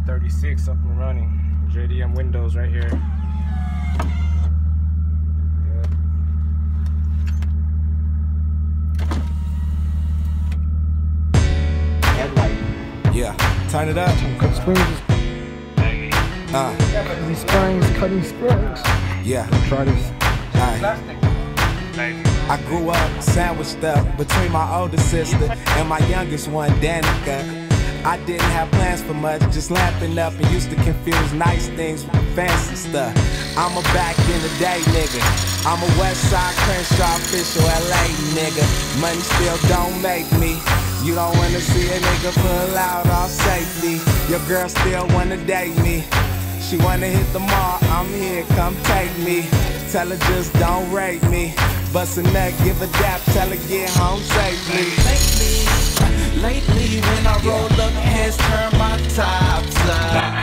36 up and running. JDM windows right here. Headlight. Yeah, turn it up. Cut springs. Cutting springs. Yeah. Try this. I grew up sandwiched up between my older sister and my youngest one, Danica. I didn't have plans for much, just lapping up and used to confuse nice things with fancy stuff. I'm a back in the day nigga. I'm a Westside Crenshaw official LA nigga. Money still don't make me. You don't wanna see a nigga pull out off safety. Your girl still wanna date me. She wanna hit the mall, I'm here, come take me. Tell her just don't rape me. Bust a nut, give a dap, tell her get home safely. Lately, when I roll up, hands turn my tops up.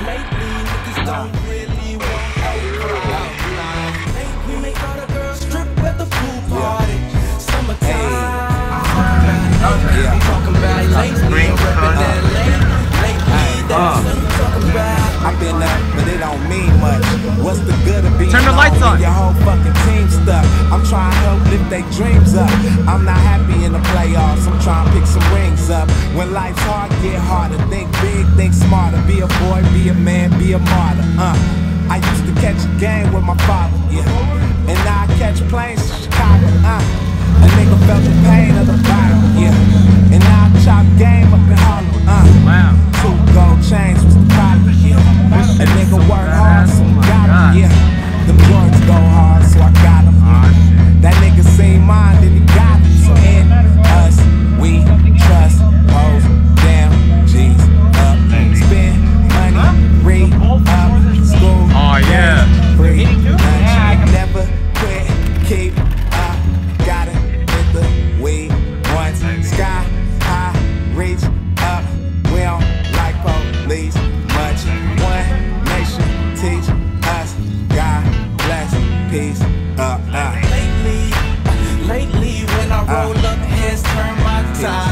Lately, niggas don't really want no crowd. We make all the girls strip at the pool party. Summertime. I'm talking about lately, reppin' that lately, that's what I'm talking about. I've been up, but it don't mean much. What's the good of being Turn the lights on. Your whole fucking team stuck. I'm trying to help lift their dreams up. I'm not happy in the playoffs. I'm trying to pick some rings up. When life's hard, get harder. Think big, think smarter. Be a boy, be a man, be a martyr. I used to catch a game with my father, yeah. And now I catch planes to Chicago, A nigga felt the pain of the battle, yeah. And now I chop game up in Harlem, Wow. 2 gold chains was the problem, yeah. A nigga work hard, so I got him, yeah. Them joints go hard, so I got him. That nigga seen mine, then he got him. So in us, we trust hoes, damn, G's up. Spend money, re-up, school, Oh, yeah. free lunch. Never quit, keep up. Gotta hit the weed once. Sky high, reach up. We don't like police much. One nation teach us. God bless, peace up. Lately, when I roll up, hands turn my tops